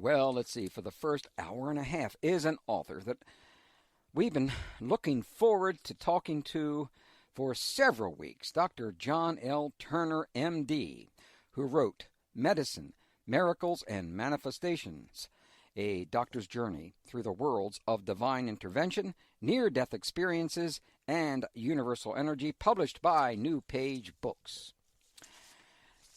Well, let's see. For the first hour and a half is an author that we've been looking forward to talking to for several weeks, Dr. John L. Turner, M.D., who wrote Medicine, Miracles, and Manifestations, a doctor's journey through the worlds of divine intervention, near-death experiences, and universal energy, published by New Page Books.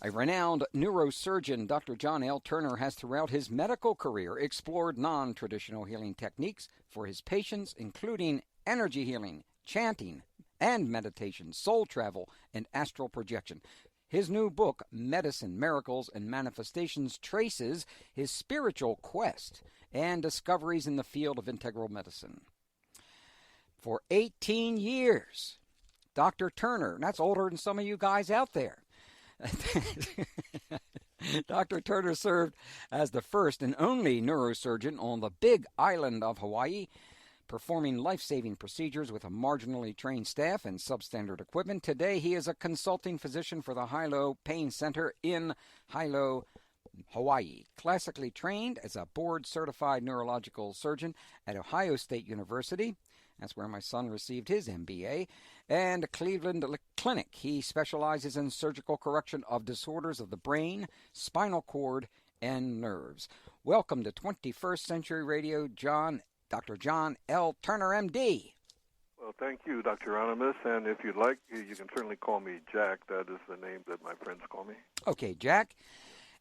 A renowned neurosurgeon, Dr. John L. Turner, has throughout his medical career explored non-traditional healing techniques for his patients, including energy healing, chanting, and meditation, soul travel, and astral projection. His new book, Medicine, Miracles, and Manifestations, traces his spiritual quest and discoveries in the field of integral medicine. For 18 years, Dr. Turner, and that's older than some of you guys out there, Dr. Turner served as the first and only neurosurgeon on the big island of Hawaii, performing life-saving procedures with a marginally trained staff and substandard equipment. Today, he is a consulting physician for the Hilo Pain Center in Hilo, Hawaii. Classically trained as a board-certified neurological surgeon at Ohio State University. That's where my son received his MBA. And Cleveland Clinic. He specializes in surgical correction of disorders of the brain, spinal cord, and nerves. Welcome to 21st Century Radio, Dr. John L. Turner, M.D. Well, thank you, Dr. Hieronimus. And if you'd like, you can certainly call me Jack. That is the name that my friends call me. Okay, Jack.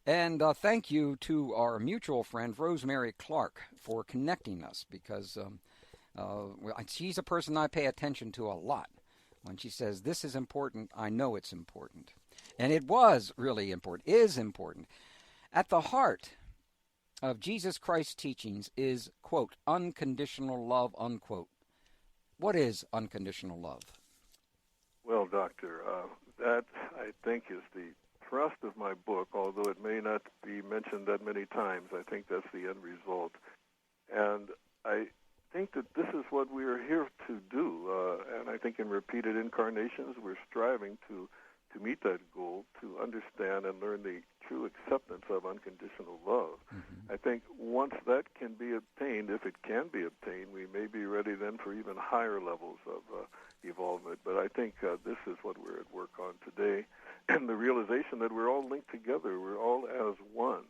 And thank you to our mutual friend, Rosemary Clark, for connecting us, because she's a person I pay attention to a lot. When she says, this is important, I know it's important. And it was really important, is important. At the heart of Jesus Christ's teachings is, quote, unconditional love, unquote. What is unconditional love? Well, Doctor, that, I think, is the thrust of my book, although it may not be mentioned that many times. I think that's the end result. And I think that this is what we are here to do, and I think in repeated incarnations we're striving to meet that goal, to understand and learn the true acceptance of unconditional love. Mm-hmm. I think once that can be obtained, if it can be obtained, we may be ready then for even higher levels of evolvement. But I think this is what we're at work on today, and the realization that we're all linked together, we're all as one.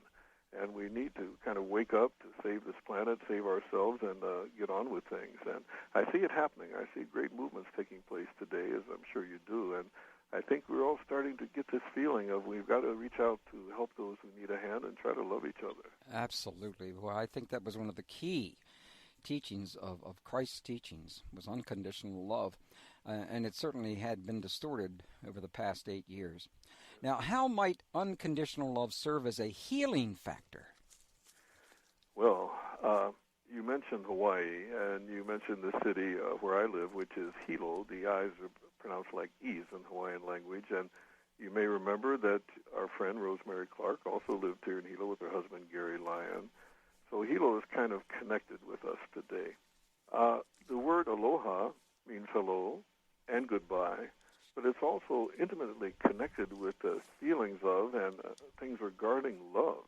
And we need to kind of wake up to save this planet, save ourselves, and get on with things. And I see it happening. I see great movements taking place today, as I'm sure you do. And I think we're all starting to get this feeling of we've got to reach out to help those who need a hand and try to love each other. Absolutely. Well, I think that was one of the key teachings of Christ's teachings, was unconditional love. And it certainly had been distorted over the past 8 years. Now, how might unconditional love serve as a healing factor? Well, you mentioned Hawaii, and you mentioned the city where I live, which is Hilo. The I's are pronounced like E's in Hawaiian language. And you may remember that our friend Rosemary Clark also lived here in Hilo with her husband, Gary Lyon. So Hilo is kind of connected with us today. The word aloha means hello and goodbye, but it's also intimately connected with feelings of and things regarding love.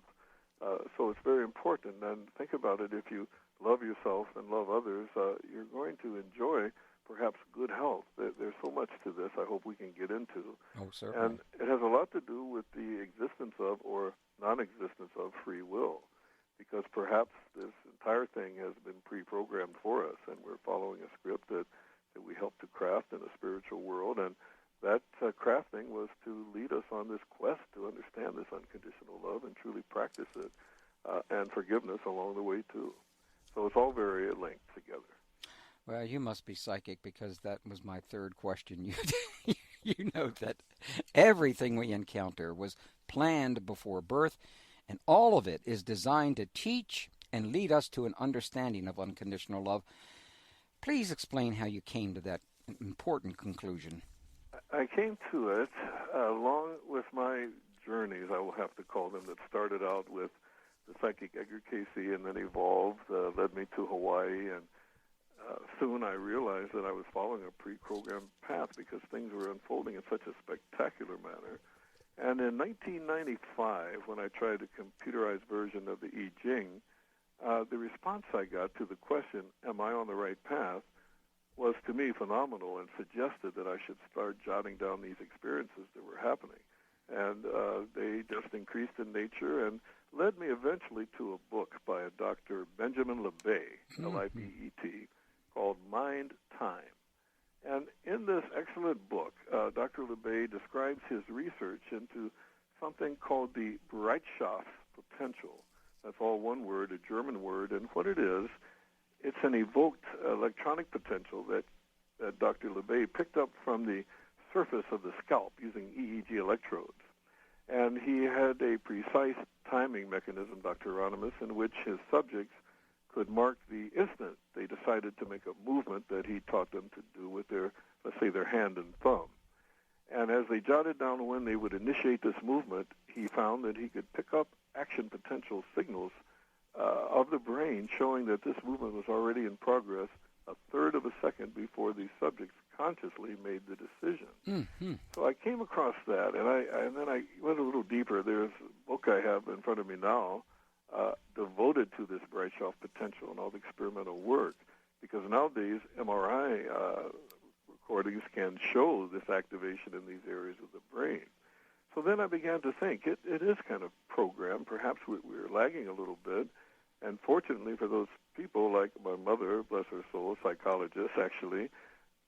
So it's very important. And think about it, if you love yourself and love others, you're going to enjoy perhaps good health. There's so much to this I hope we can get into. Oh, certainly. And it has a lot to do with the existence of or non-existence of free will, because perhaps this entire thing has been pre-programmed for us, and we're following a script that we help to craft in a spiritual world. And that crafting was to lead us on this quest to understand this unconditional love and truly practice it, and forgiveness along the way, too. So it's all very linked together. Well, you must be psychic, because that was my third question. You know that everything we encounter was planned before birth, and all of it is designed to teach and lead us to an understanding of unconditional love. Please explain how you came to that important conclusion. I came to it along with my journeys, I will have to call them, that started out with the psychic Edgar Casey and then evolved, led me to Hawaii, and soon I realized that I was following a pre-programmed path because things were unfolding in such a spectacular manner. And in 1995, when I tried a computerized version of the I Ching, the response I got to the question, am I on the right path, was to me phenomenal and suggested that I should start jotting down these experiences that were happening. And they just increased in nature and led me eventually to a book by a Dr. Benjamin LeBet, L-I-B-E-T, called Mind Time. And in this excellent book, Dr. LeBet describes his research into something called the Bereitschaft potential. That's all one word, a German word. And what it is, it's an evoked electronic potential that Dr. LeBet picked up from the surface of the scalp using EEG electrodes. And he had a precise timing mechanism, Dr. Hieronimus, in which his subjects could mark the instant they decided to make a movement that he taught them to do with their, let's say, their hand and thumb. And as they jotted down when they would initiate this movement, he found that he could pick up action potential signals of the brain showing that this movement was already in progress a third of a second before the subjects consciously made the decision. Mm-hmm. So I came across that, and then I went a little deeper. There's a book I have in front of me now devoted to this Bereitschaft potential and all the experimental work, because nowadays MRI recordings can show this activation in these areas of the brain. So then I began to think, it is kind of programmed. Perhaps we're lagging a little bit. And fortunately for those people, like my mother, bless her soul, psychologist actually,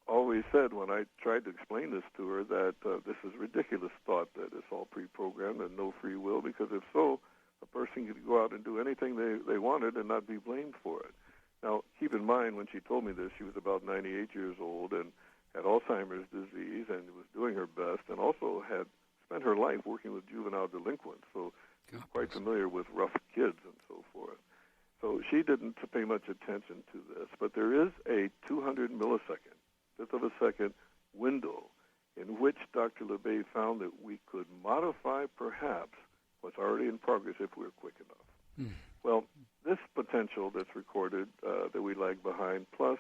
always said when I tried to explain this to her that this is ridiculous thought that it's all pre-programmed and no free will, because if so, a person could go out and do anything they wanted and not be blamed for it. Now, keep in mind, when she told me this, she was about 98 years old and had Alzheimer's disease and was doing her best, and also had spent her life working with juvenile delinquents, so she's quite familiar with rough kids and so forth. So she didn't pay much attention to this, but there is a 200 millisecond, fifth of a second window in which Dr. LeBet found that we could modify perhaps what's already in progress if we're quick enough. Well, this potential that's recorded that we lag behind, plus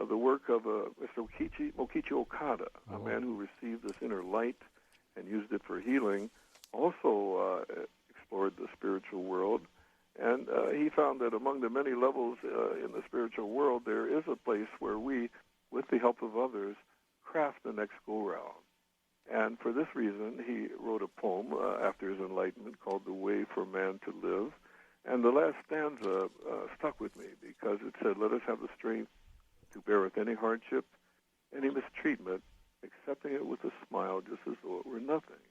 the work of Mr. Mokichi Okada, a man who received this inner light and used it for healing, also explored the spiritual world. And he found that among the many levels in the spiritual world, there is a place where we, with the help of others, craft the next go-round. And for this reason, he wrote a poem after his enlightenment called The Way for Man to Live. And the last stanza stuck with me because it said, let us have the strength to bear with any hardship, any mistreatment, accepting it with a smile just as though it were nothing.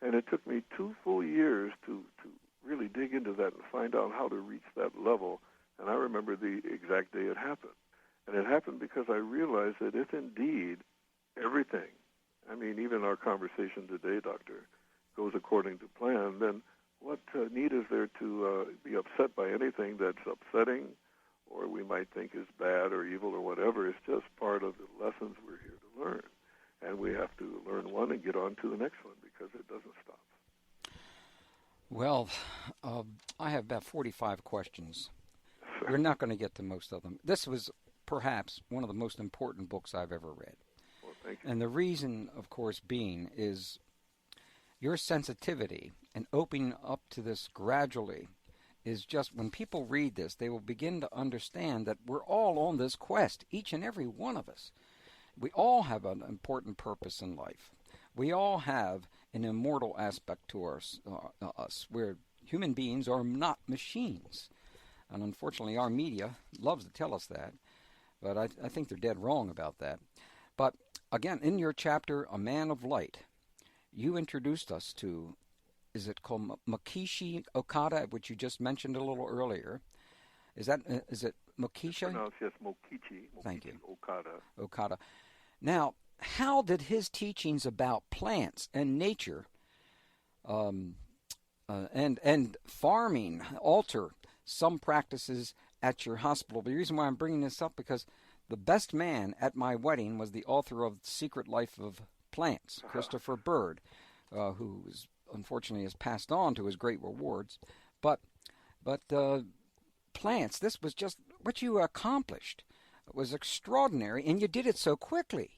And it took me 2 full years to really dig into that and find out how to reach that level. And I remember the exact day it happened. And it happened because I realized that if indeed everything, I mean, even our conversation today, Doctor, goes according to plan, then what need is there to be upset by anything that's upsetting or we might think is bad or evil or whatever? It's just part of the lessons we're here to learn. And we have to learn one and get on to the next one because it doesn't stop. Well, I have about 45 questions. We're not going to get to most of them. This was perhaps one of the most important books I've ever read. Well, thank you. And the reason, of course, being is your sensitivity and opening up to this gradually is just, when people read this, they will begin to understand that we're all on this quest, each and every one of us. We all have an important purpose in life. We all have an immortal aspect to us. We're human beings are not machines. And unfortunately, our media loves to tell us that. But I think they're dead wrong about that. But again, in your chapter, A Man of Light, you introduced us to, is it called Mokichi Okada, which you just mentioned a little earlier? Is it Mokichi? No, yes, Mokichi. Thank you. Okada. Now, how did his teachings about plants and nature and farming alter some practices at your hospital? The reason why I'm bringing this up, because the best man at my wedding was the author of The Secret Life of Plants, Christopher Bird, who unfortunately has passed on to his great rewards. But plants, this was just what you accomplished. It was extraordinary, and you did it so quickly.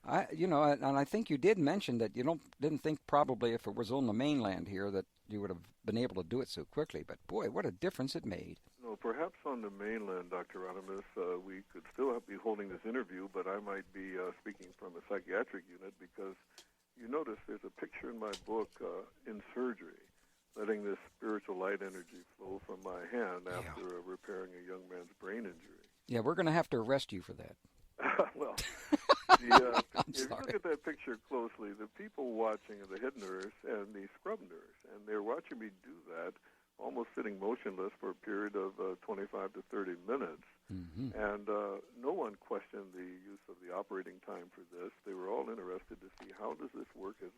And I think you did mention that you didn't think probably if it was on the mainland here that you would have been able to do it so quickly. But boy, what a difference it made. No, perhaps on the mainland, Dr. Hieronimus, we could still be holding this interview, but I might be speaking from a psychiatric unit because you notice there's a picture in my book, In Surgery, letting this spiritual light energy flow from my hand after repairing a young man's brain injury. Yeah, we're going to have to arrest you for that. Well, if you look at that picture closely, the people watching are the head nurse and the scrub nurse, and they're watching me do that, almost sitting motionless for a period of 25 to 30 minutes. Mm-hmm. And no one questioned the use of the operating time for this. They were all interested to see how does this work as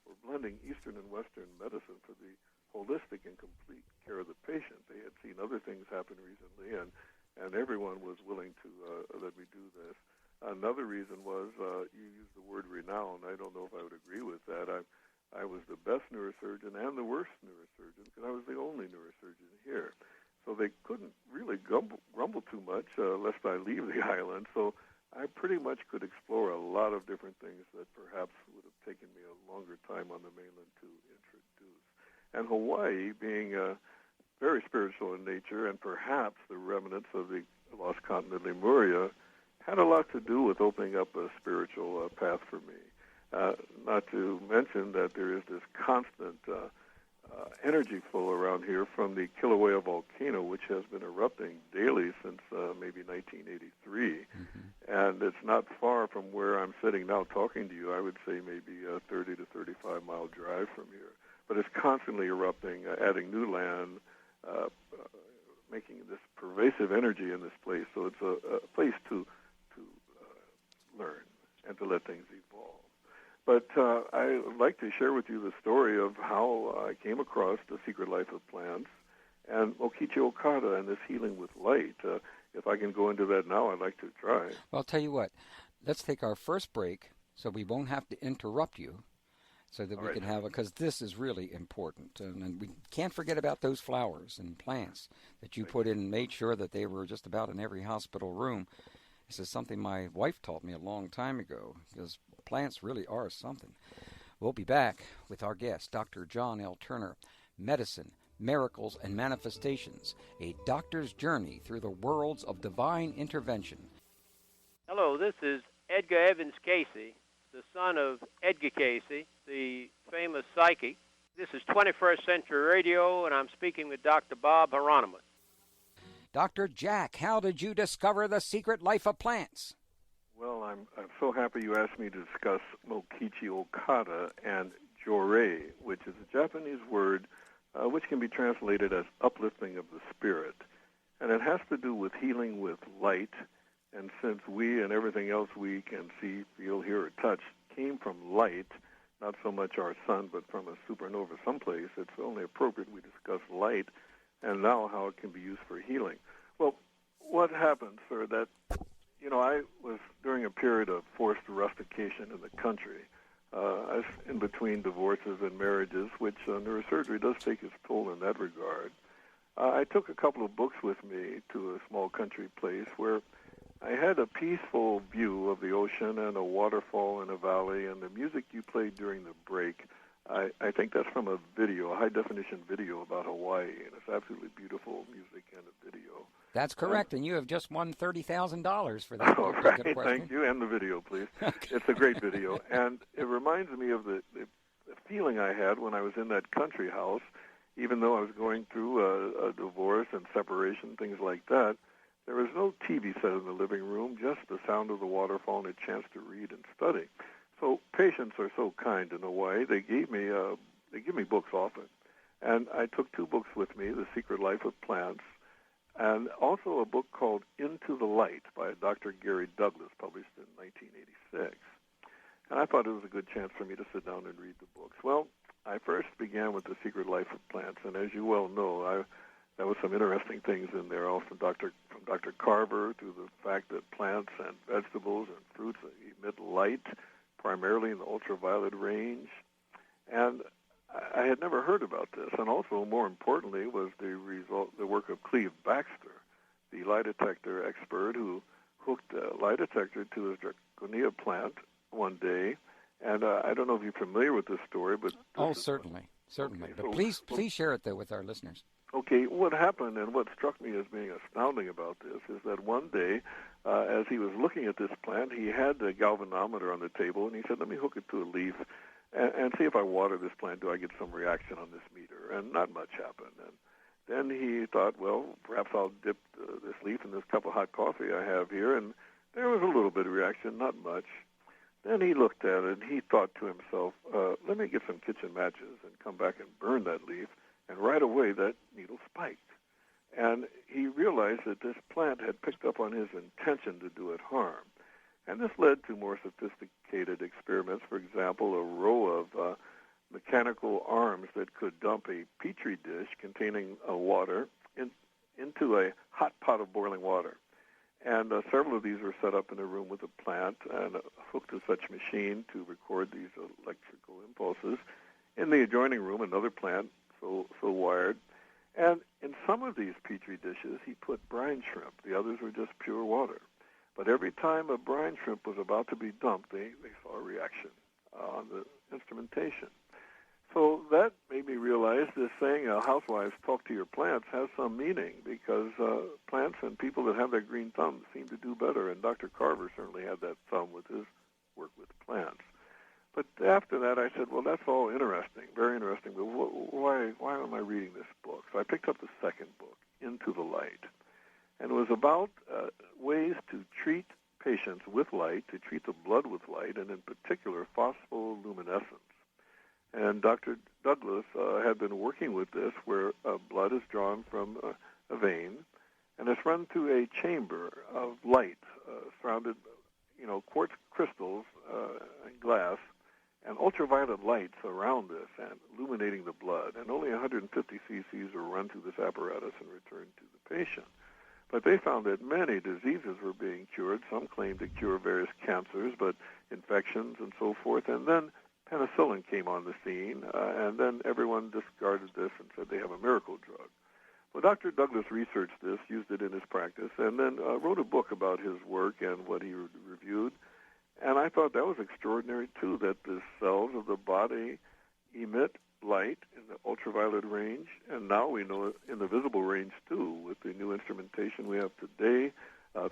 we're blending Eastern and Western medicine for the holistic and complete care of the patient. They had seen other things happen recently, and everyone was willing to let me do this. Another reason was you used the word renown. I don't know if I would agree with that. I was the best neurosurgeon and the worst neurosurgeon because I was the only neurosurgeon here. So they couldn't really grumble too much lest I leave the island. So I pretty much could explore a lot of different things that perhaps would have taken me a longer time on the mainland to introduce. And Hawaii, being very spiritual in nature and perhaps the remnants of the lost continent of Lemuria, had a lot to do with opening up a spiritual path for me. Not to mention that there is this constant energy flow around here from the Kilauea volcano, which has been erupting daily since maybe 1983. Mm-hmm. And it's not far from where I'm sitting now talking to you. I would say maybe a 30 to 35-mile drive from here. But it's constantly erupting, adding new land, making this pervasive energy in this place. So it's a place to learn and to let things evolve. But I would like to share with you the story of how I came across The Secret Life of Plants and Mokichi Okada and this healing with light. If I can go into that now, I'd like to try. Well, I'll tell you what. Let's take our first break so we won't have to interrupt you so that we can have it, because this is really important. And we can't forget about those flowers and plants that you put in and made sure that they were just about in every hospital room. This is something my wife taught me a long time ago, because plants really are something. We'll be back with our guest, Dr. John L. Turner, Medicine, Miracles, and Manifestations, a doctor's journey through the worlds of divine intervention. Hello, this is Edgar Evans Casey, the son of Edgar Casey, the famous psychic. This is 21st Century Radio, and I'm speaking with Dr. Bob Hieronimus. Dr. Jack, how did you discover The Secret Life of Plants? Well, I'm so happy you asked me to discuss Mokichi Okada and Jorei, which is a Japanese word which can be translated as uplifting of the spirit. And it has to do with healing with light. And since we and everything else we can see, feel, hear, or touch came from light, not so much our sun, but from a supernova someplace, it's only appropriate we discuss light and now how it can be used for healing. Well, what happened, sir, that, I was during a period of forced rustication in the country, I was in between divorces and marriages, which neurosurgery does take its toll in that regard. I took a couple of books with me to a small country place where I had a peaceful view of the ocean and a waterfall in a valley, and the music you played during the break, I think that's from a video, a high-definition video about Hawaii, and it's absolutely beautiful music and a video. That's correct, and you have just won $30,000 for that. All right, thank you, and the video, please. Okay. It's a great video, and it reminds me of the feeling I had when I was in that country house, even though I was going through a divorce and separation, things like that. There was no TV set in the living room, just the sound of the waterfall and a chance to read and study. So patients are so kind in Hawaii. They give me books often, and I took two books with me: The Secret Life of Plants, and also a book called Into the Light by Dr. Gary Douglas, published in 1986. And I thought it was a good chance for me to sit down and read the books. Well, I first began with The Secret Life of Plants, and as you well know, there was some interesting things in there, all from Dr. Carver, to the fact that plants and vegetables and fruits emit light, primarily in the ultraviolet range. And I had never heard about this. And also, more importantly, was the work of Cleve Baxter, the lie detector expert who hooked a lie detector to his draconia plant one day, and I don't know if you're familiar with this story, but... Certainly. Okay, but please share it, though, with our listeners. Okay, what happened and what struck me as being astounding about this is that one day, as he was looking at this plant, he had the galvanometer on the table, and he said, let me hook it to a leaf and see if I water this plant, do I get some reaction on this meter? And not much happened. And then he thought, well, perhaps I'll dip this leaf in this cup of hot coffee I have here, and there was a little bit of reaction, not much. Then he looked at it, and he thought to himself, let me get some kitchen matches and come back and burn that leaf. And right away, that needle spiked. And he realized that this plant had picked up on his intention to do it harm. And this led to more sophisticated experiments. For example, a row of mechanical arms that could dump a petri dish containing water into a hot pot of boiling water. And several of these were set up in a room with a plant and hooked to such machine to record these electrical impulses. In the adjoining room, another plant, so wired. And in some of these petri dishes, he put brine shrimp. The others were just pure water. But every time a brine shrimp was about to be dumped, they saw a reaction on the instrumentation. So that made me realize this saying, housewives talk to your plants, has some meaning, because plants and people that have that green thumb seem to do better. And Dr. Carver certainly had that thumb with his work with plants. But after that, I said, well, that's all interesting, very interesting, but why am I reading this book? So I picked up the second book, Into the Light. And it was about ways to treat patients with light, to treat the blood with light, and in particular, phospholuminescence. And Dr. Douglas had been working with this, where blood is drawn from a vein, and it's run through a chamber of light surrounded, quartz crystals and glass, and ultraviolet light surround this and illuminating the blood. And only 150 cc's are run through this apparatus and returned to the patient. But they found that many diseases were being cured. Some claimed to cure various cancers, but infections and so forth. And then penicillin came on the scene, and then everyone discarded this and said they have a miracle drug. Well, Dr. Douglas researched this, used it in his practice, and then wrote a book about his work and what he reviewed. And I thought that was extraordinary, too, that the cells of the body emit light in the ultraviolet range, and now we know it in the visible range, too, with the new instrumentation we have today,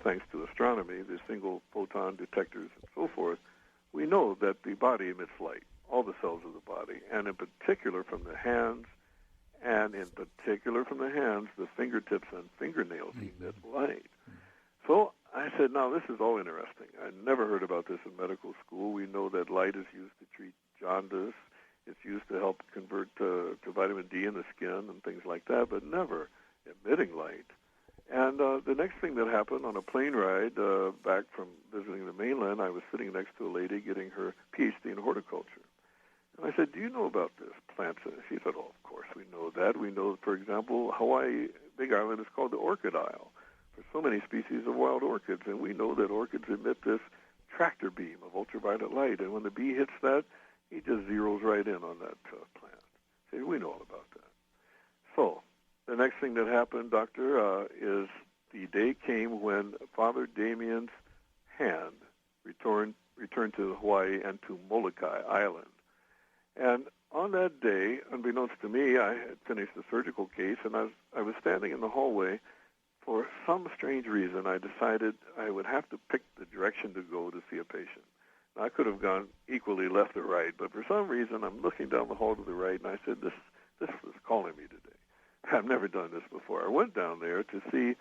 thanks to astronomy, the single photon detectors and so forth. We know that the body emits light, all the cells of the body, and in particular from the hands, the fingertips and fingernails emit light. So I said, now this is all interesting. I never heard about this in medical school. We know that light is used to treat jaundice. It's used to help convert to vitamin D in the skin and things like that, but never emitting light. And the next thing that happened on a plane ride back from visiting the mainland, I was sitting next to a lady getting her PhD in horticulture. And I said, do you know about this plant? She said, oh, of course we know that. We know, for example, Hawaii, Big Island is called the Orchid Isle for so many species of wild orchids. And we know that orchids emit this tractor beam of ultraviolet light. And when the bee hits that, he just zeroes right in on that plant. See, we know all about that. So the next thing that happened, Doctor, is the day came when Father Damien's hand returned to Hawaii and to Molokai Island. And on that day, unbeknownst to me, I had finished the surgical case, and I was standing in the hallway. For some strange reason, I decided I would have to pick the direction to go to see a patient. Now, I could have gone equally left or right, but for some reason, I'm looking down the hall to the right, and I said, this was calling me today. I've never done this before. I went down there to see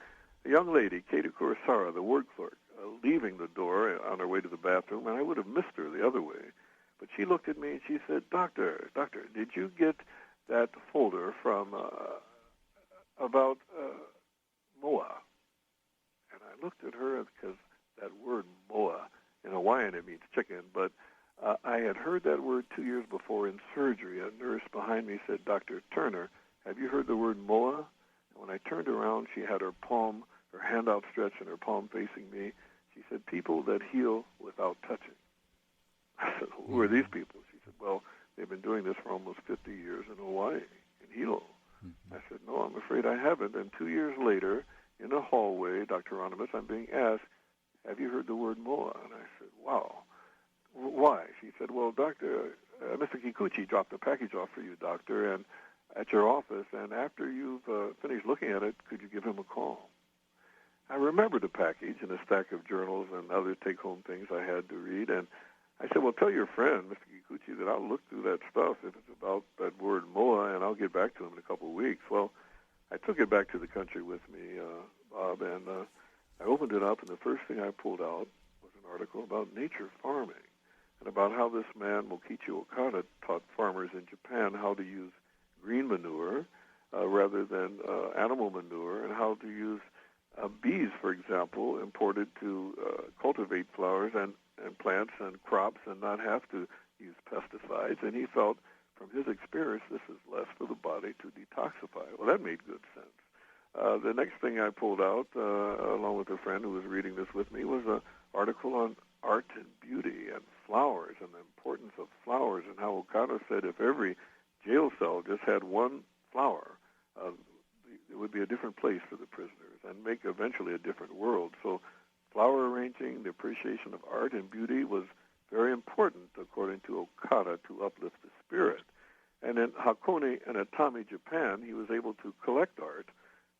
a young lady, Katie Kurosawa, the ward clerk, leaving the door on her way to the bathroom, and I would have missed her the other way. But she looked at me and she said, Doctor, did you get that folder from about moa? And I looked at her because that word moa, in Hawaiian it means chicken, but I had heard that word 2 years before in surgery. A nurse behind me said, Dr. Turner, have you heard the word moa? And when I turned around, she had her palm, her hand outstretched and her palm facing me. She said, people that heal without touching. I said, who are these people? She said, well, they've been doing this for almost 50 years in Hawaii, in Hilo. I said, no, I'm afraid I haven't. And 2 years later, in a hallway, Dr. Hieronimus, I'm being asked, have you heard the word moa? And I said, wow, why? She said, well, Doctor, Mr. Kikuchi dropped a package off for you, Doctor, and at your office, and after you've finished looking at it, could you give him a call? I remembered the package and a stack of journals and other take-home things I had to read, and I said, well, tell your friend, Mr. Kikuchi, that I'll look through that stuff if it's about that word moa, and I'll get back to him in a couple of weeks. Well, I took it back to the country with me, Bob, and I opened it up, and the first thing I pulled out was an article about nature farming and about how this man, Mokichi Okada, taught farmers in Japan how to use green manure rather than animal manure, and how to use bees, for example, imported to cultivate flowers and plants and crops and not have to use pesticides. And he felt, from his experience, this is less for the body to detoxify. Well, that made good sense. The next thing I pulled out, along with a friend who was reading this with me, was an article on art and beauty and flowers and the importance of flowers, and how Okada said if every jail cell just had one flower, it would be a different place for the prisoners and make eventually a different world. So flower arranging, the appreciation of art and beauty was very important, according to Okada, to uplift the spirit. And in Hakone and Atami, Japan, he was able to collect art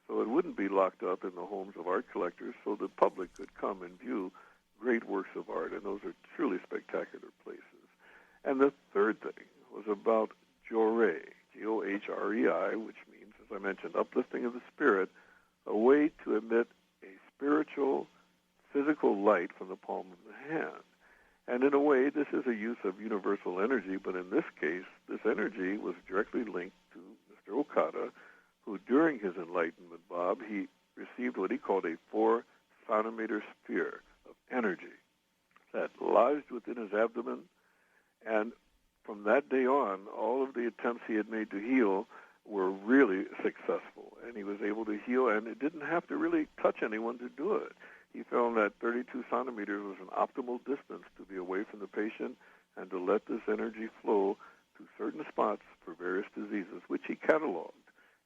so it wouldn't be locked up in the homes of art collectors, so the public could come and view great works of art, and those are truly spectacular places. And the third thing was about Jorei, G-O-H-R-E-I, which means, as I mentioned, uplifting of the spirit, a way to emit a spiritual, physical light from the palm of the hand. And in a way, this is a use of universal energy, but in this case, this energy was directly linked to Mr. Okada, who during his enlightenment, Bob, he received what he called a 4-centimeter sphere of energy that lodged within his abdomen, and from that day on, all of the attempts he had made to heal were really successful, and he was able to heal, and it didn't have to really touch anyone to do it. He found that 32 centimeters was an optimal distance to be away from the patient and to let this energy flow to certain spots for various diseases, which he cataloged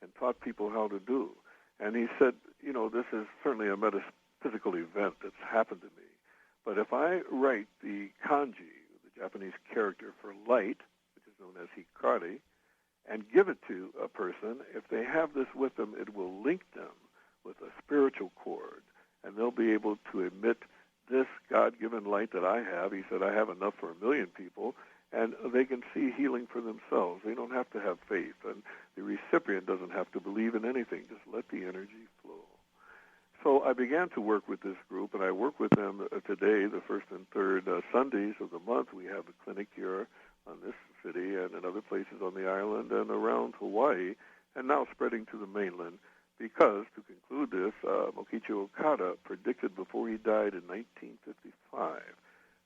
and taught people how to do. And he said, you know, this is certainly a metaphysical event that's happened to me, but if I write the kanji, the Japanese character for light, which is known as hikari, and give it to a person, if they have this with them, it will link them with a spiritual cord, and they'll be able to emit this God-given light that I have. He said, I have enough for 1 million people, and they can see healing for themselves. They don't have to have faith, and the recipient doesn't have to believe in anything. Just let the energy flow. So I began to work with this group, and I work with them today, the first and third Sundays of the month. We have a clinic here on this city and in other places on the island and around Hawaii, and now spreading to the mainland, because, to conclude this, Mokichi Okada predicted before he died in 1955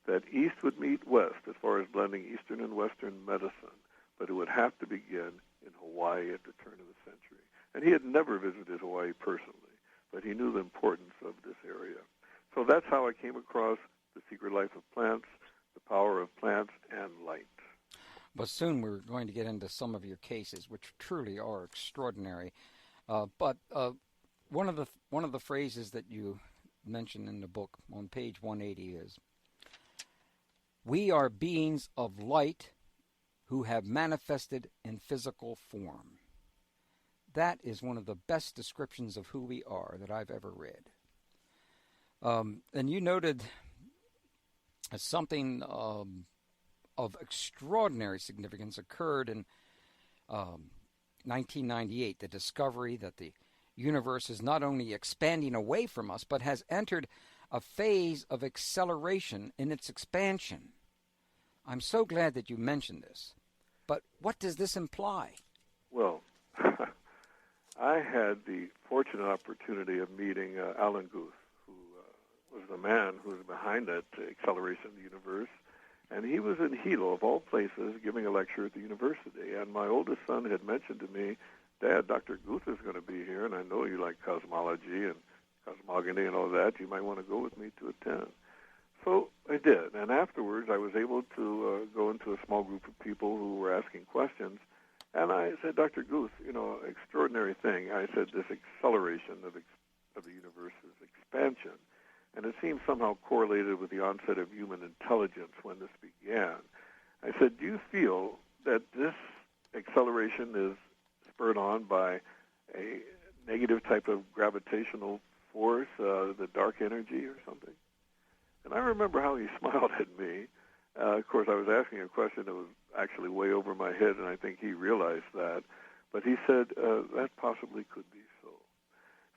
that East would meet West as far as blending Eastern and Western medicine, but it would have to begin in Hawaii at the turn of the century. And he had never visited Hawaii personally, but he knew the importance of this area. So that's how I came across The Secret Life of Plants, The Power of Plants, and Light. But soon we're going to get into some of your cases, which truly are extraordinary. But one of the phrases that you mentioned in the book on page 180 is, "We are beings of light who have manifested in physical form." That is one of the best descriptions of who we are that I've ever read. And you noted something of extraordinary significance occurred in 1998, the discovery that the universe is not only expanding away from us, but has entered a phase of acceleration in its expansion. I'm so glad that you mentioned this. But what does this imply? Well, I had the fortunate opportunity of meeting Alan Guth, who was the man who was behind that acceleration of the universe. And he was in Hilo, of all places, giving a lecture at the university. And my oldest son had mentioned to me, Dad, Dr. Guth is going to be here, and I know you like cosmology and cosmogony and all that. You might want to go with me to attend. So I did. And afterwards, I was able to go into a small group of people who were asking questions. And I said, Dr. Guth, you know, extraordinary thing. I said, this acceleration of the universe's expansion and it seems somehow correlated with the onset of human intelligence when this began. I said, do you feel that this acceleration is spurred on by a negative type of gravitational force, the dark energy or something? And I remember how he smiled at me. Of course, I was asking a question that was actually way over my head, and I think he realized that. But he said, that possibly could be so.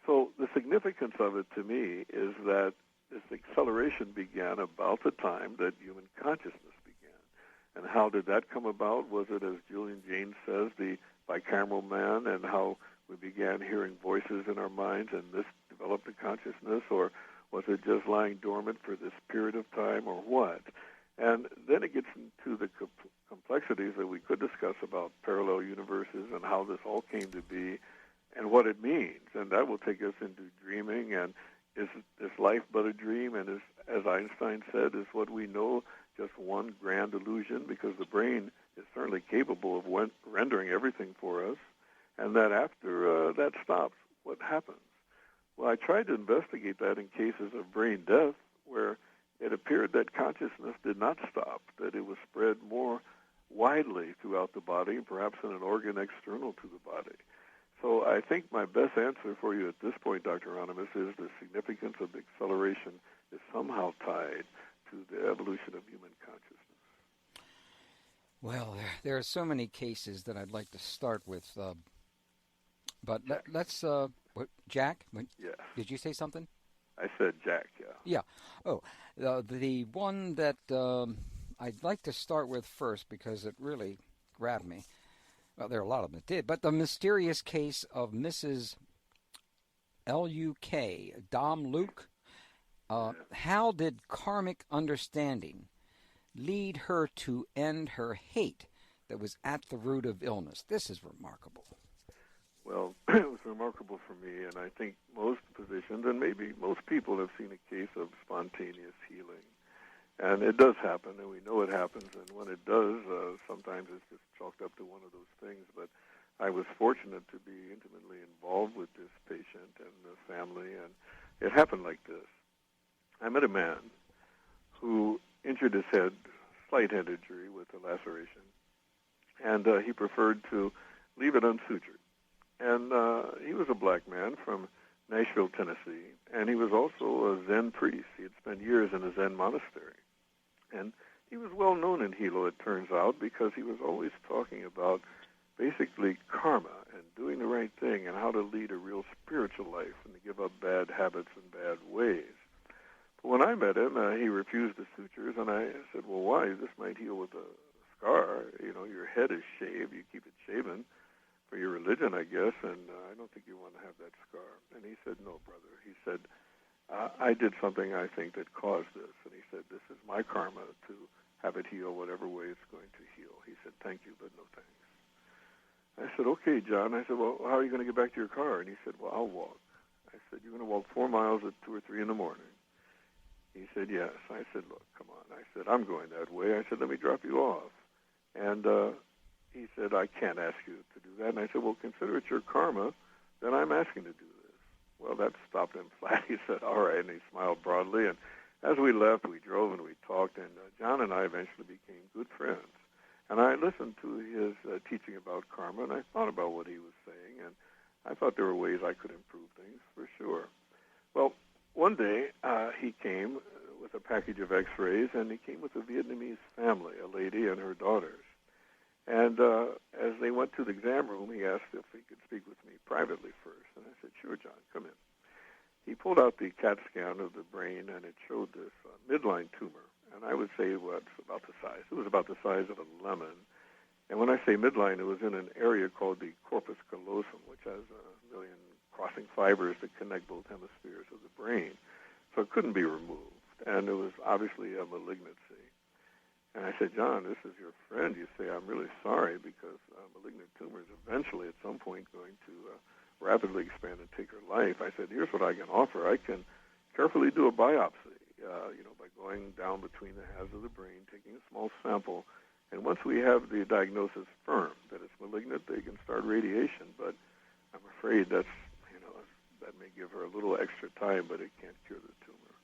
So the significance of it to me is that this acceleration began about the time that human consciousness began. And how did that come about? Was it, as Julian Jaynes says, the bicameral man, and how we began hearing voices in our minds and this developed a consciousness? Or was it just lying dormant for this period of time, or what? And then it gets into the complexities that we could discuss about parallel universes and how this all came to be and what it means. And that will take us into dreaming, and is this life but a dream? And as Einstein said, is what we know just one grand illusion? Because the brain is certainly capable of rendering everything for us. And that after that stops, what happens? Well, I tried to investigate that in cases of brain death where it appeared that consciousness did not stop, that it was spread more widely throughout the body, perhaps in an organ external to the body. So I think my best answer for you at this point, Dr. Hieronimus, is the significance of the acceleration is somehow tied to the evolution of human consciousness. Well, there are so many cases that I'd like to start with, but let's, Jack? Yes. Did you say something? I said Jack, yeah. Yeah. Oh, the one that I'd like to start with first because it really grabbed me. Well, there are a lot of them that did, but the mysterious case of Mrs. L.U.K., Dom Luke. How did karmic understanding lead her to end her hate that was at the root of illness? This is remarkable. Well, it was remarkable for me, and I think most physicians and maybe most people have seen a case of spontaneous healing. And it does happen, and we know it happens, and when it does, sometimes it's just chalked up to one of those things. But I was fortunate to be intimately involved with this patient and the family, and it happened like this. I met a man who injured his head, slight head injury with a laceration, and he preferred to leave it unsutured. And he was a black man from Nashville, Tennessee, and he was also a Zen priest. He had spent years in a Zen monastery. And he was well known in Hilo, it turns out, because he was always talking about basically karma and doing the right thing and how to lead a real spiritual life and to give up bad habits and bad ways. But when I met him, he refused the sutures, and I said, well, why? This might heal with a scar. You know, your head is shaved. You keep it shaven for your religion, I guess, and I don't think you want to have that scar. And he said, no, brother. He said, I did something I think that caused this. And he said, this is my karma to have it heal whatever way it's going to heal. He said, thank you, but no thanks. I said, okay, John. I said, well, how are you going to get back to your car? And he said, well, I'll walk. I said, you're going to walk 4 miles at 2 or 3 in the morning? He said, yes. I said, look, come on. I said, I'm going that way. I said, let me drop you off. And he said, I can't ask you to do that. And I said, well, consider it your karma, then I'm asking to do this. Well, that stopped him flat. He said, all right, and he smiled broadly. And as we left, we drove and we talked, and John and I eventually became good friends. And I listened to his teaching about karma, and I thought about what he was saying, and I thought there were ways I could improve things, for sure. Well, one day he came with a package of x-rays, and he came with a Vietnamese family, a lady and her daughters. And as they went to the exam room, he asked if he could speak with me privately first. And I said, sure, John, come in. He pulled out the CAT scan of the brain, and it showed this midline tumor. And I would say it was about the size. It was about the size of a lemon. And when I say midline, it was in an area called the corpus callosum, which has 1 million crossing fibers that connect both hemispheres of the brain. So it couldn't be removed. And it was obviously a malignancy. And I said, John, this is your friend. You say, I'm really sorry because malignant tumor is eventually at some point going to rapidly expand and take her life. I said, here's what I can offer. I can carefully do a biopsy, by going down between the halves of the brain, taking a small sample. And once we have the diagnosis firm that it's malignant, they can start radiation. But I'm afraid that may give her a little extra time, but it can't cure the tumor.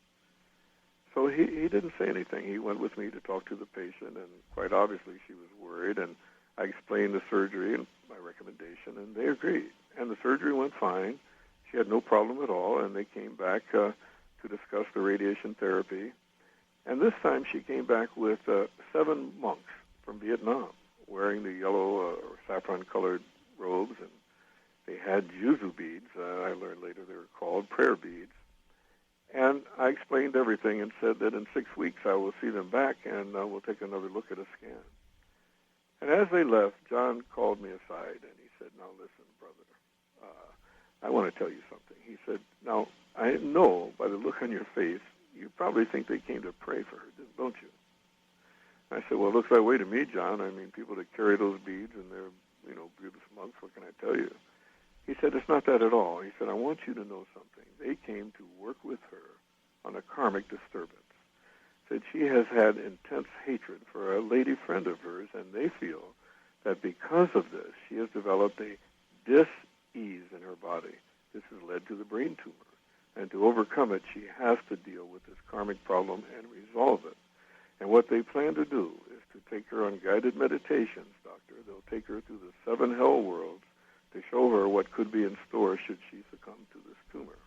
So he didn't say anything. He went with me to talk to the patient, and quite obviously she was worried, and I explained the surgery and my recommendation, and they agreed. And the surgery went fine. She had no problem at all, and they came back to discuss the radiation therapy. And this time she came back with 7 monks from Vietnam wearing the yellow or saffron-colored robes, and they had yuzu beads. I learned later they were called prayer beads. And I explained everything and said that in 6 weeks I will see them back and we'll take another look at a scan. And as they left, John called me aside and he said, "Now listen, brother, I want to tell you something." He said, "Now, I know by the look on your face, you probably think they came to pray for her, don't you?" I said, "Well, it looks that way to me, John. I mean, people that carry those beads and they're, Buddhist monks, what can I tell you?" He said, "It's not that at all." He said, "I want you to know something. They came to work with her on a karmic disturbance." Said she has had intense hatred for a lady friend of hers, and they feel that because of this, she has developed a dis-ease in her body. This has led to the brain tumor. And to overcome it, she has to deal with this karmic problem and resolve it. And what they plan to do is to take her on guided meditations, doctor. They'll take her through the 7 hell worlds to show her what could be in store should she succumb to this tumor.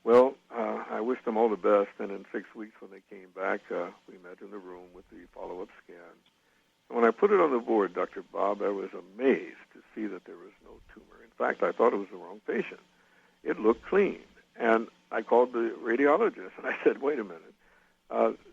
Well, I wished them all the best, and in 6 weeks when they came back, we met in the room with the follow-up scan. And when I put it on the board, Dr. Bob, I was amazed to see that there was no tumor. In fact, I thought it was the wrong patient. It looked clean. And I called the radiologist, and I said, "Wait a minute.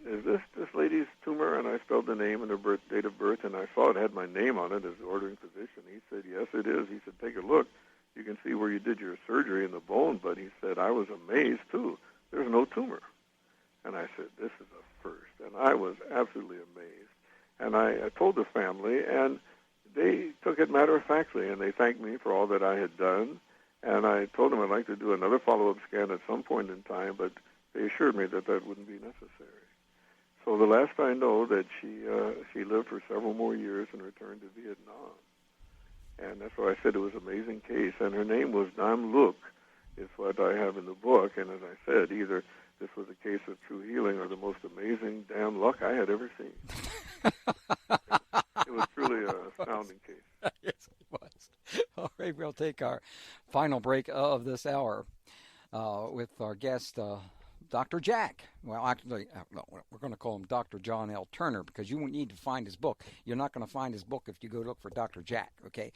Is this lady's tumor?" And I spelled the name and her date of birth, and I saw it had my name on it as the ordering physician. He said, "Yes, it is." He said, "Take a look. You can see where you did your surgery in the bone." But he said, "I was amazed, too. There's no tumor." And I said, "This is a first." And I was absolutely amazed. And I told the family, and they took it matter-of-factly, and they thanked me for all that I had done. And I told them I'd like to do another follow-up scan at some point in time, but they assured me that that wouldn't be necessary. So the last I know that she lived for several more years and returned to Vietnam. And that's why I said it was an amazing case. And her name was Nam Look, is what I have in the book. And as I said, either this was a case of true healing or the most amazing damn luck I had ever seen. It was truly an astounding case. Yes, it was. All right, we'll take our final break of this hour with our guest, Dr. Jack. Well, actually, no, we're going to call him Dr. John L. Turner because you need to find his book. You're not going to find his book if you go look for Dr. Jack, okay?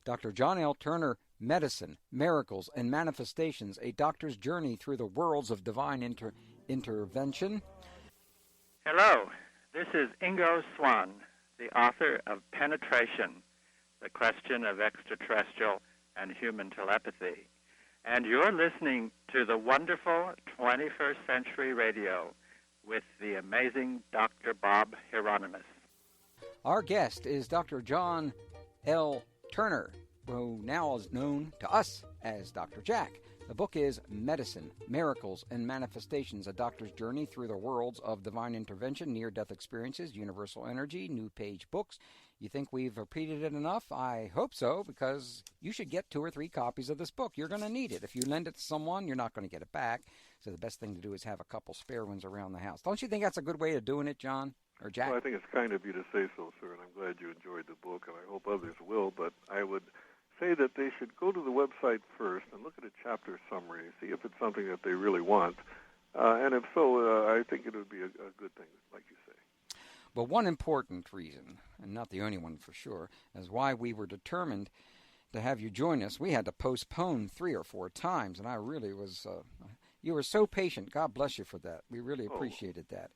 Dr. John L. Turner, Medicine, Miracles, and Manifestations, A Doctor's Journey Through the Worlds of Divine Intervention. Hello, this is Ingo Swan, the author of Penetration, The Question of Extraterrestrial and Human Telepathy. And you're listening to the wonderful 21st Century Radio with the amazing Dr. Bob Hieronimus. Our guest is Dr. John L. Turner, who now is known to us as Dr. Jack. The book is Medicine, Miracles, and Manifestations, A Doctor's Journey Through the Worlds of Divine Intervention, Near-Death Experiences, Universal Energy, New Page Books. You think we've repeated it enough? I hope so, because you should get 2 or 3 copies of this book. You're going to need it. If you lend it to someone, you're not going to get it back. So the best thing to do is have a couple spare ones around the house. Don't you think that's a good way of doing it, John or Jack? Well, I think it's kind of you to say so, sir, and I'm glad you enjoyed the book, and I hope others will. But I would say that they should go to the website first and look at a chapter summary, see if it's something that they really want. And if so, I think it would be a good thing, like you say. But one important reason, and not the only one for sure, is why we were determined to have you join us. We had to postpone 3 or 4 times, and I really was... you were so patient. God bless you for that. We really appreciated that.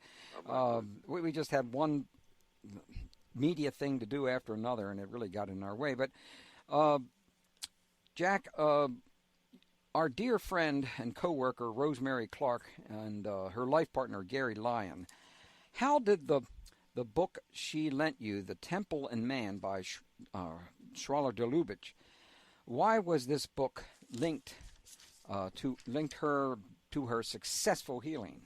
We just had one media thing to do after another, and it really got in our way. But, Jack, our dear friend and co-worker, Rosemary Clark, and her life partner, Gary Lyon, how did the book she lent you, The Temple and Man by Schwaller de Lubitsch, why was this book linked her to her successful healing?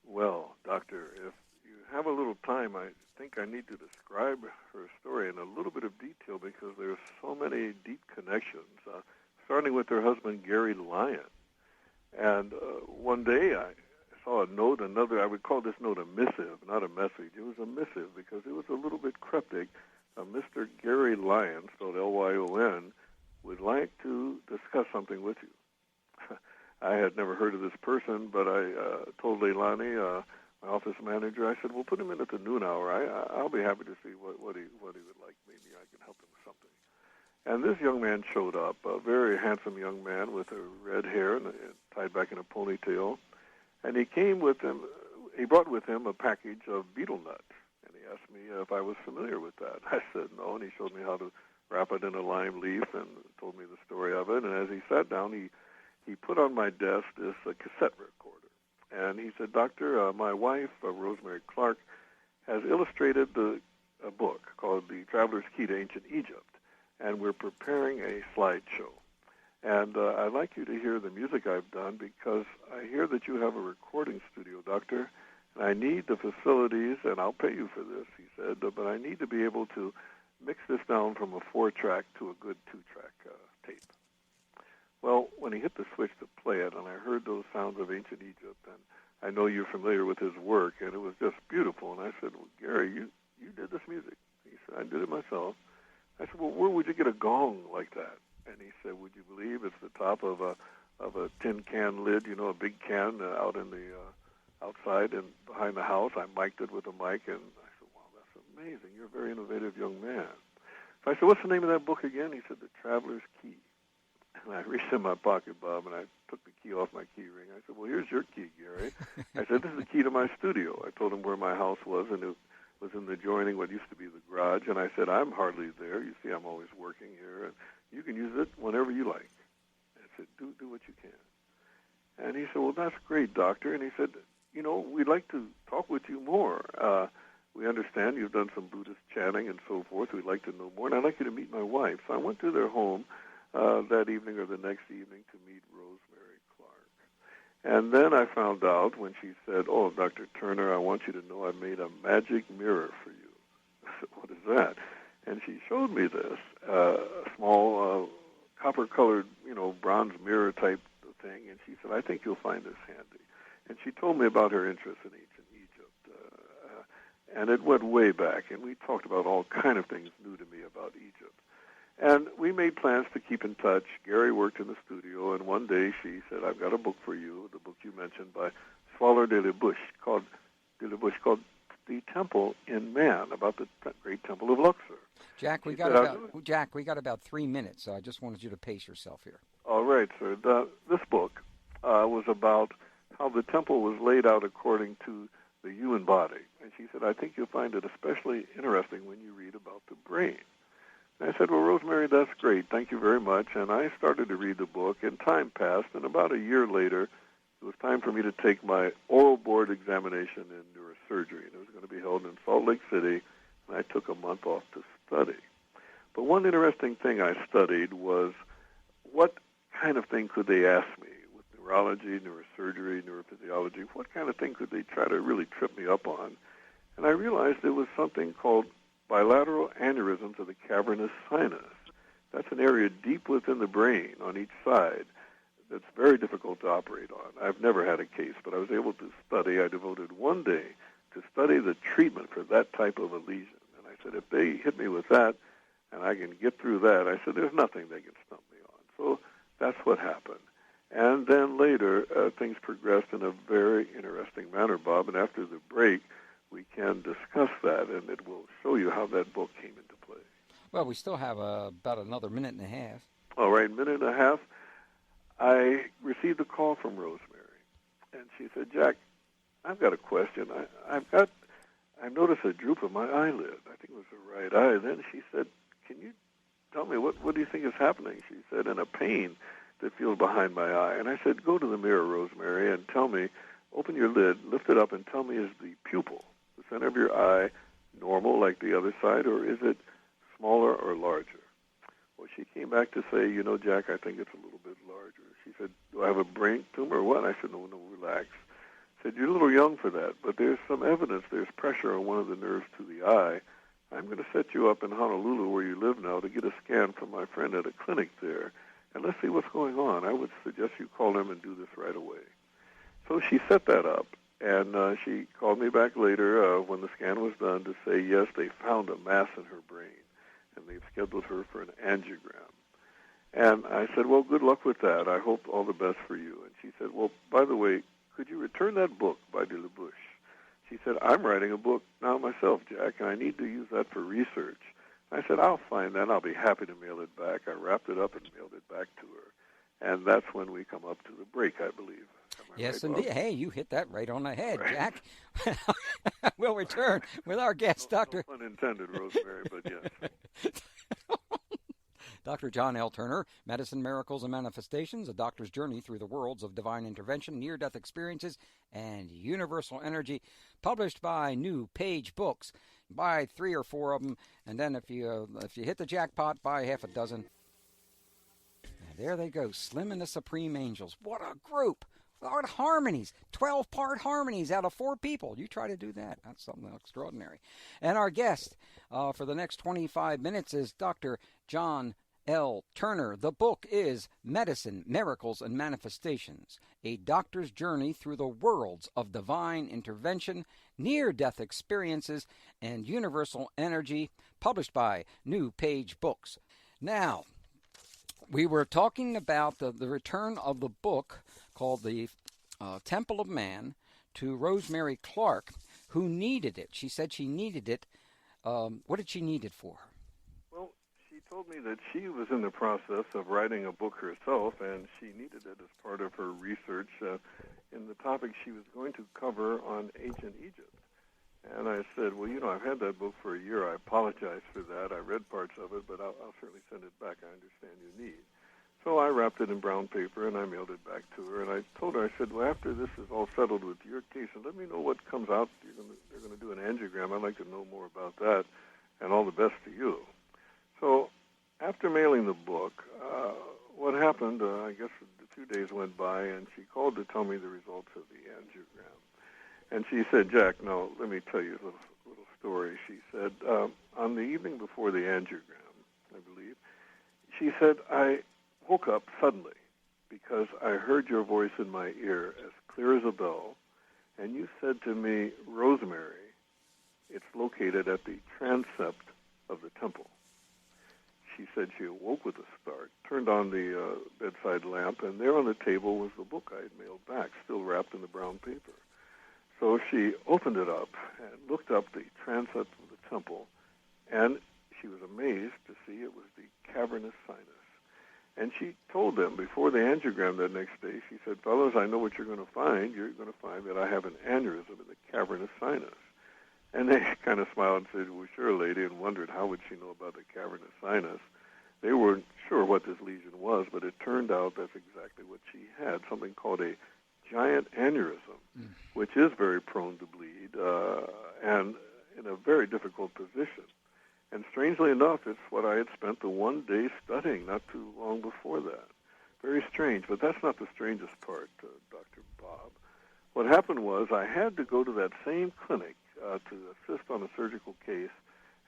Well, Doctor, if you have a little time, I think I need to describe her story in a little bit of detail because there's so many deep connections, starting with her husband, Gary Lyon. And one day saw a note, I would call this note a missive, not a message. It was a missive because it was a little bit cryptic. Mr. Gary Lyon, spelled Lyon, would like to discuss something with you. I had never heard of this person, but I told Leilani, my office manager, I said, well, put him in at the noon hour. I'll be happy to see what he would like. Maybe I can help him with something. And this young man showed up, a very handsome young man with red hair and tied back in a ponytail. And he brought with him a package of betel nuts. And he asked me if I was familiar with that. I said no, and he showed me how to wrap it in a lime leaf and told me the story of it. And as he sat down, he put on my desk this cassette recorder. And he said, Doctor, my wife, Rosemary Clark, has illustrated a book called The Traveler's Key to Ancient Egypt. And we're preparing a slideshow. And I'd like you to hear the music I've done because I hear that you have a recording studio, Doctor, and I need the facilities, and I'll pay you for this, he said, but I need to be able to mix this down from a 4-track to a good 2-track tape. Well, when he hit the switch to play it, and I heard those sounds of ancient Egypt, and I know you're familiar with his work, and it was just beautiful. And I said, well, Gary, you did this music. He said, I did it myself. I said, well, where would you get a gong like that? And he said, would you believe it's the top of a tin can lid, a big can out in the outside and behind the house. I mic'd it with a mic, and I said, wow, that's amazing. You're a very innovative young man. So I said, what's the name of that book again? He said, The Traveler's Key. And I reached in my pocket, Bob, and I took the key off my key ring. I said, well, here's your key, Gary. I said, this is the key to my studio. I told him where my house was, and it was in the adjoining what used to be the garage. And I said, I'm hardly there. You see, I'm always working here, and you can use it whenever you like. I said, do what you can. And he said, well, that's great, Doctor. And he said, we'd like to talk with you more. We understand you've done some Buddhist chanting and so forth. We'd like to know more, and I'd like you to meet my wife. So I went to their home that evening or the next evening to meet Rosemary Clark. And then I found out when she said, oh, Dr. Turner, I want you to know I made a magic mirror for you. I said, what is that? And she showed me this, a small copper-colored, bronze mirror-type thing. And she said, I think you'll find this handy. And she told me about her interest in ancient Egypt. And it went way back. And we talked about all kind of things new to me about Egypt. And we made plans to keep in touch. Gary worked in the studio, and one day she said, I've got a book for you, the book you mentioned by Swallow de la Bouche called The Temple in Man, about the great temple of Luxor. Jack, we got about 3 minutes, so I just wanted you to pace yourself here. All right, sir. This book was about how the temple was laid out according to the human body. And she said, I think you'll find it especially interesting when you read about the brain. And I said, well, Rosemary, that's great. Thank you very much. And I started to read the book, and time passed, and about a year later, it was time for me to take my oral board examination in neurosurgery. And it was going to be held in Salt Lake City, and I took a month off to study. But one interesting thing I studied was what kind of thing could they ask me with neurology, neurosurgery, neurophysiology? What kind of thing could they try to really trip me up on? And I realized it was something called bilateral aneurysms of the cavernous sinus. That's an area deep within the brain on each side that's very difficult to operate on. I've never had a case, but I was able to study. I devoted one day to study the treatment for that type of a lesion. And I said, if they hit me with that and I can get through that, I said, there's nothing they can stump me on. So that's what happened. And then later, things progressed in a very interesting manner, Bob. And after the break, we can discuss that, and it will show you how that book came into play. Well, we still have about another minute and a half. All right, minute and a half. I received a call from Rosemary, and she said, Jack, I've got a question. I noticed a droop of my eyelid. I think it was the right eye. Then she said, can you tell me, what do you think is happening? She said, and a pain that feels behind my eye. And I said, go to the mirror, Rosemary, and tell me, open your lid, lift it up, and tell me, is the pupil, the center of your eye, normal like the other side, or is it smaller or larger? Well, she came back to say, Jack, I think it's a little bit larger. She said, do I have a brain tumor or what? I said, no, relax. I said, you're a little young for that, but there's some evidence. There's pressure on one of the nerves to the eye. I'm going to set you up in Honolulu, where you live now, to get a scan from my friend at a clinic there, and let's see what's going on. I would suggest you call him and do this right away. So she set that up, and she called me back later when the scan was done to say, yes, they found a mass in her brain, and they've scheduled her for an angiogram. And I said, well, good luck with that. I hope all the best for you. And she said, well, by the way, could you return that book by de la Bouche? She said, I'm writing a book now myself, Jack, and I need to use that for research. I said, I'll find that, and I'll be happy to mail it back. I wrapped it up and mailed it back to her. And that's when we come up to the break, I believe. Yes, right, indeed. Bob? Hey, you hit that right on the head, Right. Jack. We'll return with our guest, Dr. No pun intended, Rosemary, but yes. Dr. John L. Turner, Medicine, Miracles, and Manifestations, a doctor's journey through the worlds of divine intervention, near-death experiences, and universal energy, published by New Page Books. Buy 3 or 4 of them, and then if you hit the jackpot, buy half a dozen. And there they go, Slim and the Supreme Angels. What a group! What harmonies! 12-part harmonies out of 4 people. You try to do that. That's something extraordinary. And our guest for the next 25 minutes is Dr. John L. Turner. The book is Medicine, Miracles, and Manifestations, a doctor's journey through the worlds of divine intervention, near-death experiences, and universal energy, published by New Page Books. Now, we were talking about the return of the book called The Temple of Man to Rosemary Clark, who needed it. She said she needed it. What did she need it for? Well, she told me that she was in the process of writing a book herself, and she needed it as part of her research in the topic she was going to cover on ancient Egypt. And I said, well, I've had that book for a year. I apologize for that. I read parts of it, but I'll certainly send it back. I understand your need. So I wrapped it in brown paper, and I mailed it back to her. And I told her, I said, well, after this is all settled with your case, and let me know what comes out. They're going to do an angiogram. I'd like to know more about that, and all the best to you. So after mailing the book, what happened, I guess a few days went by, and she called to tell me the results of the angiogram. And she said, Jack, now, let me tell you a little story. She said, on the evening before the angiogram, I believe, she said, I woke up suddenly because I heard your voice in my ear as clear as a bell, and you said to me, Rosemary, it's located at the transept of the temple. She said she awoke with a start, turned on the bedside lamp, and there on the table was the book I had mailed back, still wrapped in the brown paper. So she opened it up and looked up the transept of the temple, and she was amazed to see it was the Cavernous Sinus. And she told them before the angiogram that next day, she said, fellows, I know what you're going to find. You're going to find that I have an aneurysm in the Cavernous Sinus. And they kind of smiled and said, well, sure, lady, and wondered how would she know about the Cavernous Sinus. They weren't sure what this lesion was, but it turned out that's exactly what she had, something called a giant aneurysm, which is very prone to bleed and in a very difficult position. And strangely enough, it's what I had spent the one day studying not too long before that. Very strange, but that's not the strangest part, Dr. Bob. What happened was I had to go to that same clinic to assist on a surgical case,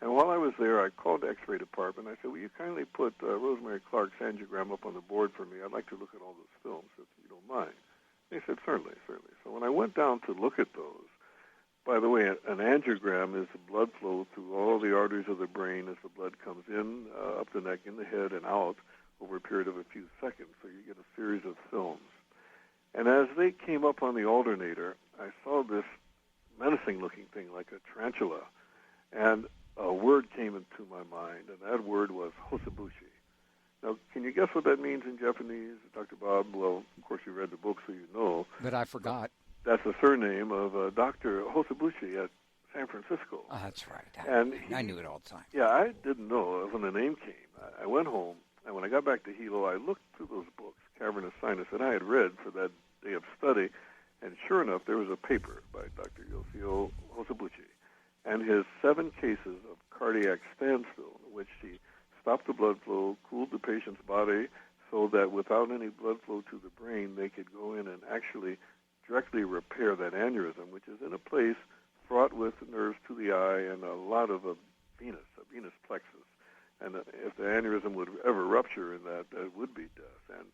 and while I was there, I called the X-ray department. I said, will you kindly put Rosemary Clark's angiogram up on the board for me? I'd like to look at all those films, if you don't mind. They said, certainly. So when I went down to look at those, by the way, an angiogram is the blood flow through all the arteries of the brain as the blood comes in, up the neck, in the head, and out over a period of a few seconds. So you get a series of films. And as they came up on the alternator, I saw this menacing-looking thing like a tarantula. And a word came into my mind, and that word was hosobushi. Now, can you guess what that means in Japanese, Dr. Bob? Well, of course, you read the book, so you know. But I forgot. That's the surname of Dr. Hosobushi at San Francisco. Oh, that's right. And I knew it all the time. Yeah, I didn't know when the name came. I went home, and when I got back to Hilo, I looked through those books, Cavernous Sinus, that I had read for that day of study, and sure enough, there was a paper by Dr. Yoshio Hosobushi, and his 7 cases of cardiac standstill, in which he stopped the blood flow, cooled the patient's body, so that without any blood flow to the brain, they could go in and actually directly repair that aneurysm, which is in a place fraught with nerves to the eye and a lot of a venous plexus. And if the aneurysm would ever rupture in that, that would be death. And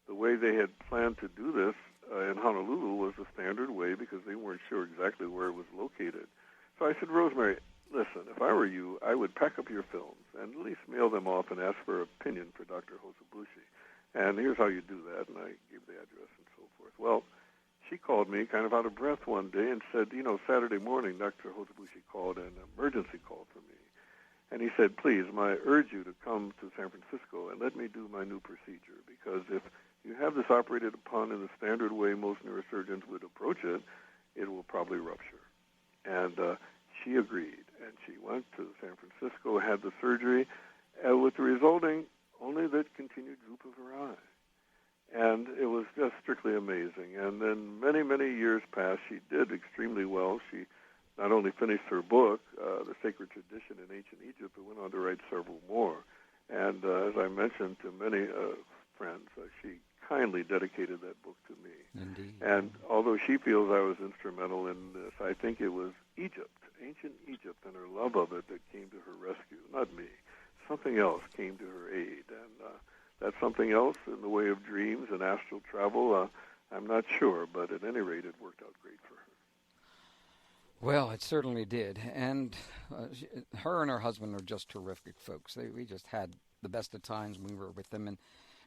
the way they had planned to do this, in Honolulu was the standard way because they weren't sure exactly where it was located. So I said, Rosemary, listen, if I were you, I would pack up your films and at least mail them off and ask for opinion for Dr. Hosobushi. And here's how you do that. And I gave the address and so forth. Well, she called me kind of out of breath one day and said, Saturday morning, Dr. Hosobushi called an emergency call for me. And he said, please, I urge you to come to San Francisco and let me do my new procedure, because if you have this operated upon in the standard way most neurosurgeons would approach it, it will probably rupture. And she agreed, and she went to San Francisco, had the surgery, with the resulting only that continued droop of her eye. And it was just strictly amazing. And then many, many years passed. She did extremely well. She not only finished her book, The Sacred Tradition in Ancient Egypt, but went on to write several more. And as I mentioned to many friends, she kindly dedicated that book to me. Indeed. And although she feels I was instrumental in this, I think it was Egypt, ancient Egypt, and her love of it that came to her rescue, not me. Something else came to her aid. And that's something else in the way of dreams and astral travel. I'm not sure, but at any rate, it worked out great for her. Well, it certainly did. And her and her husband are just terrific folks. We just had the best of times when we were with them in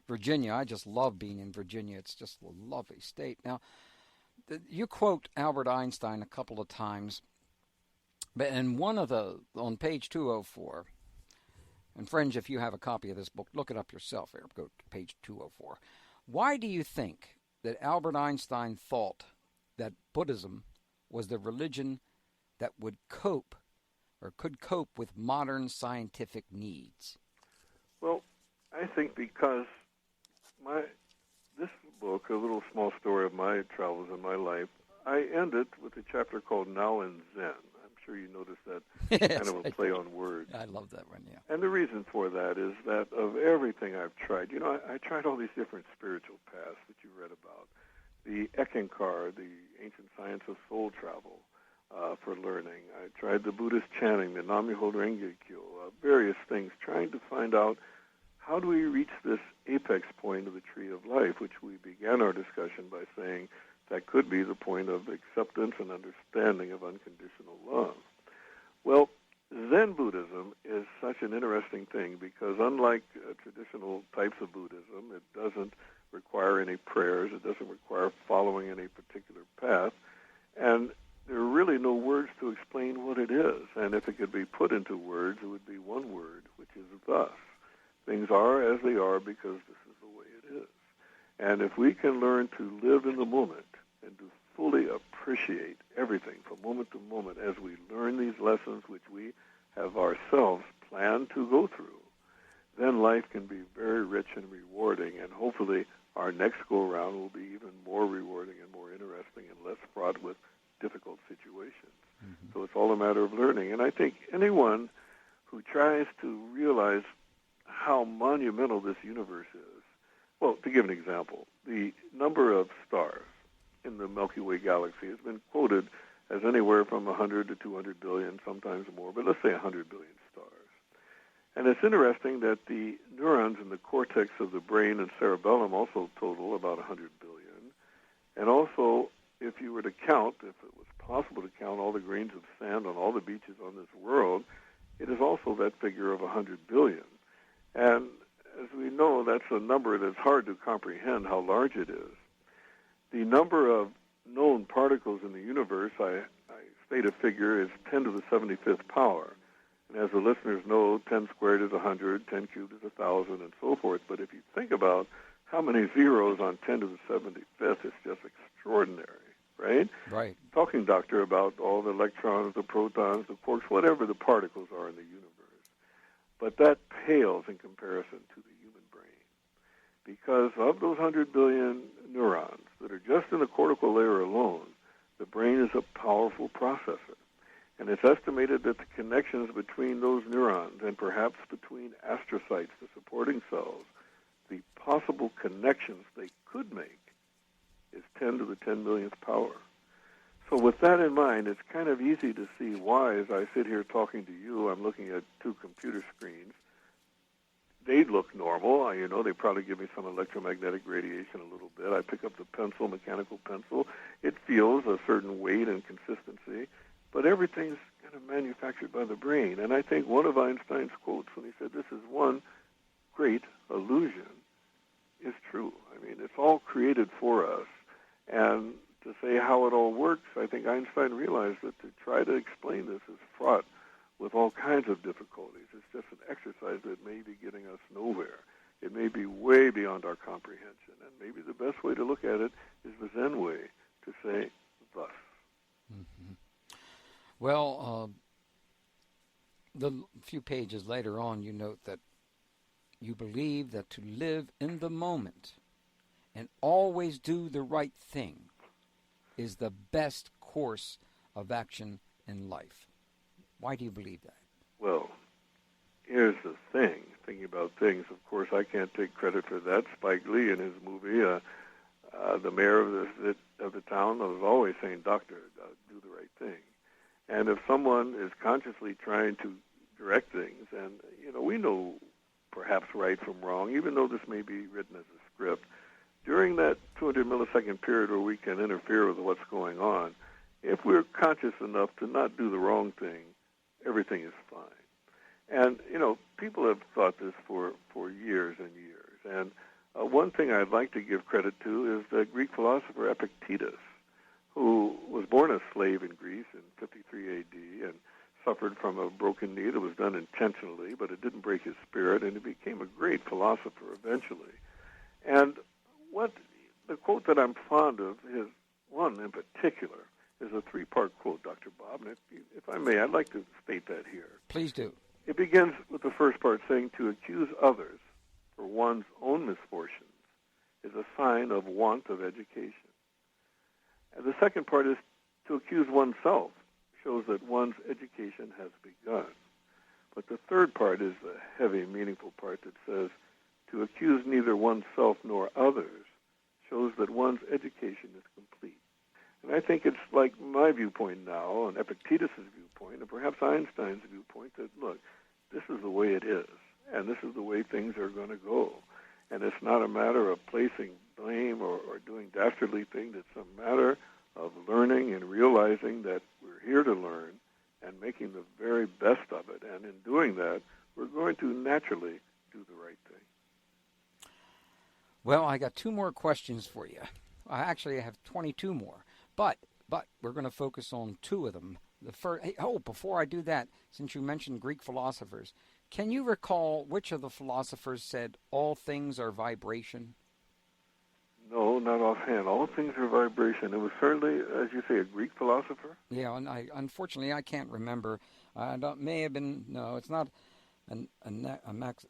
Virginia. I just love being in Virginia. It's just a lovely state. Now, you quote Albert Einstein a couple of times, but in one of on page 204, and friends, if you have a copy of this book, look it up yourself there. Go to page 204. Why do you think that Albert Einstein thought that Buddhism was the religion that would cope or could cope with modern scientific needs? Well, I think because this book, a little small story of my travels in my life, I end it with a chapter called Now in Zen. I'm sure you noticed that Yes, kind of a play on words. I love that one, yeah. And the reason for that is that of everything I've tried, I tried all these different spiritual paths that you read about. The Ekankar, the ancient science of soul travel for learning. I tried the Buddhist chanting, the Nam-myoho Renge-kyo, various things, trying to find out how do we reach this apex point of the tree of life, which we began our discussion by saying that could be the point of acceptance and understanding of unconditional love. Well, Zen Buddhism is such an interesting thing because unlike traditional types of Buddhism, it doesn't require any prayers, it doesn't require following any particular path, and there are really no words to explain what it is. And if it could be put into words, it would be one word, which is thus. Things are as they are because this is the way it is. And if we can learn to live in the moment and to fully appreciate everything from moment to moment as we learn these lessons which we have ourselves planned to go through, then life can be very rich and rewarding, and hopefully our next go-around will be even more rewarding and more interesting and less fraught with difficult situations. Mm-hmm. So it's all a matter of learning. And I think anyone who tries to realize how monumental this universe is, well, to give an example, the number of stars in the Milky Way galaxy has been quoted as anywhere from 100 to 200 billion, sometimes more, but let's say 100 billion stars. And it's interesting that the neurons in the cortex of the brain and cerebellum also total about 100 billion. And also, if you were to count, if it was possible to count all the grains of sand on all the beaches on this world, it is also that figure of 100 billion. And as we know, that's a number that's hard to comprehend how large it is. The number of known particles in the universe, I state a figure, is 10 to the 75th power. And as the listeners know, 10 squared is 100, 10 cubed is 1,000, and so forth. But if you think about how many zeros on 10 to the 75th, it's just extraordinary, right? Right. Talking, doctor, about all the electrons, the protons, the quarks, whatever the particles are in the universe. But that pales in comparison to the human brain. Because of those 100 billion neurons that are just in the cortical layer alone, the brain is a powerful processor. And it's estimated that the connections between those neurons and perhaps between astrocytes, the supporting cells, the possible connections they could make is 10 to the 10 millionth power. So with that in mind, it's kind of easy to see why, as I sit here talking to you, I'm looking at two computer screens. they look normal. They probably give me some electromagnetic radiation a little bit. I pick up the pencil, mechanical pencil. It feels a certain weight and consistency, but everything's kind of manufactured by the brain. And I think one of Einstein's quotes when he said, "This is one great illusion," is true. I mean, it's all created for us. And to say how it all works, I think Einstein realized that to try to explain this is fraught with all kinds of difficulties. It's just an exercise that may be getting us nowhere. It may be way beyond our comprehension. And maybe the best way to look at it is the Zen way, to say, thus. Mm-hmm. Well, the few pages later on, you note that you believe that to live in the moment and always do the right thing is the best course of action in life. Why do you believe that? Well, here's the thing. Thinking about things, of course, I can't take credit for that. Spike Lee in his movie, the mayor of the town was always saying, "Doctor, do the right thing." And if someone is consciously trying to direct things, and we know perhaps right from wrong, even though this may be written as a script, during that 200 millisecond period where we can interfere with what's going on, if we're conscious enough to not do the wrong thing, everything is fine. And, people have thought this for years and years. And one thing I'd like to give credit to is the Greek philosopher Epictetus, who was born a slave in Greece in 53 A.D. and suffered from a broken knee that was done intentionally, but it didn't break his spirit, and he became a great philosopher eventually. And the quote that I'm fond of is one in particular, is a three-part quote, Dr. Bob, and if I may, I'd like to state that here. Please do. It begins with the first part saying, "To accuse others for one's own misfortunes is a sign of want of education." And the second part is, "To accuse oneself shows that one's education has begun." But the third part is the heavy, meaningful part that says, "To accuse neither oneself nor others shows that one's education is complete." And I think it's like my viewpoint now, and Epictetus' viewpoint, and perhaps Einstein's viewpoint, that, look, this is the way it is, and this is the way things are going to go. And it's not a matter of placing blame or doing dastardly things. It's a matter of learning and realizing that we're here to learn and making the very best of it. And in doing that, we're going to naturally do the right thing. Well, I got two more questions for you. I actually have 22 more, but we're going to focus on two of them. The first. Before I do that, since you mentioned Greek philosophers, can you recall which of the philosophers said all things are vibration? No, not offhand. All things are vibration. It was certainly, as you say, a Greek philosopher? Yeah, and unfortunately I can't remember. It may have been, no, it's not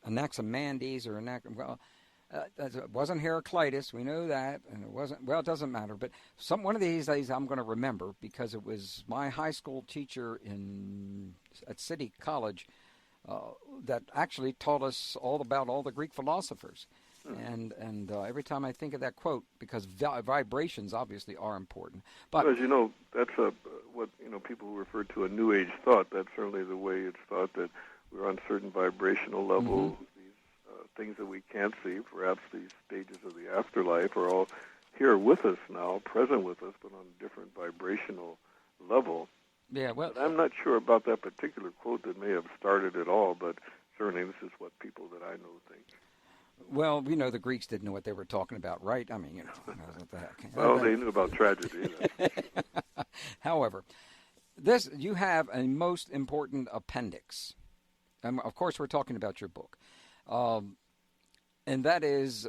Anaximenes or it wasn't Heraclitus, we know that, and it wasn't, well, it doesn't matter, but one of these days I'm going to remember, because it was my high school teacher at City College that actually taught us all about all the Greek philosophers. And every time I think of that quote, because vibrations obviously are important. But as you know, that's what people who refer to a New Age thought. That's certainly the way it's thought, that we're on certain vibrational levels. Mm-hmm. These things that we can't see, perhaps these stages of the afterlife, are all here with us now, present with us, but on a different vibrational level. Yeah, well, but I'm not sure about that particular quote that may have started it all, but certainly this is what people that I know think. Well, the Greeks didn't know what they were talking about, right? I mean, what the heck. Well, they knew about tragedy. However, you have a most important appendix. Of course, we're talking about your book. And that is,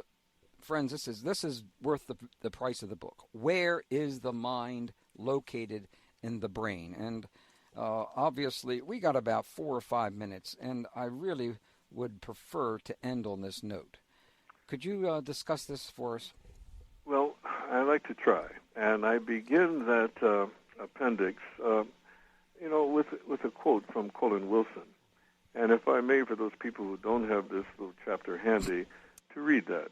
friends, this is worth the price of the book. Where is the mind located in the brain? And obviously, we got about 4 or 5 minutes, and I really would prefer to end on this note. Could you discuss this for us? Well, I like to try, and I begin that appendix, with a quote from Colin Wilson. And if I may, for those people who don't have this little chapter handy, to read that.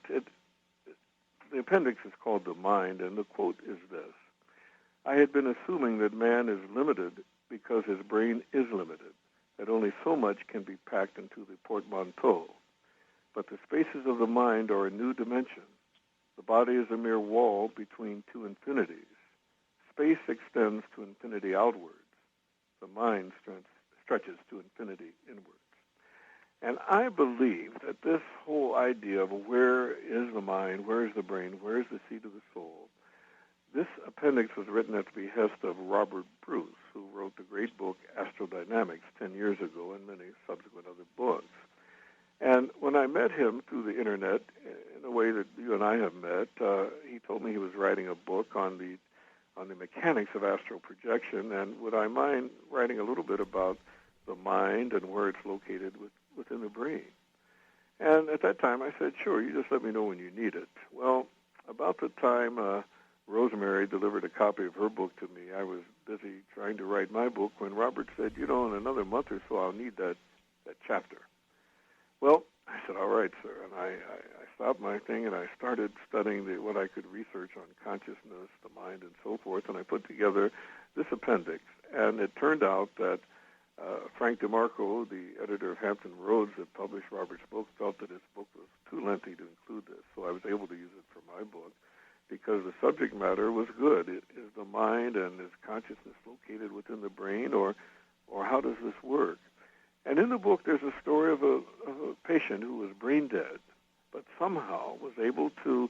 The appendix is called The Mind, and the quote is this: "I had been assuming that man is limited because his brain is limited, that only so much can be packed into the portmanteau. but the spaces of the mind are a new dimension. The body is a mere wall between two infinities. Space extends to infinity outwards. The mind stretches to infinity inwards. And I believe that this whole idea of where is the mind, where is the brain, where is the seat of the soul, this appendix was written at the behest of Robert Bruce, who wrote the great book Astral Dynamics 10 years ago and many subsequent other books. And when I met him through the Internet, in a way that you and I have met, he told me he was writing a book on the mechanics of astral projection, and would I mind writing a little bit about the mind and where it's located within the brain? And at that time I said, sure, you just let me know when you need it. Well, about the time Rosemary delivered a copy of her book to me, I was busy trying to write my book when Robert said, in another month or so I'll need that chapter. Well, I said, all right, sir. And I stopped my thing and I started studying what I could research on consciousness, the mind, and so forth, and I put together this appendix. And it turned out that Frank DeMarco, the editor of Hampton Roads that published Robert's book, felt that his book was too lengthy to include this, so I was able to use it for my book because the subject matter was good. Is the mind and is consciousness located within the brain, or how does this work? And in the book, there's a story of a patient who was brain dead, but somehow was able to,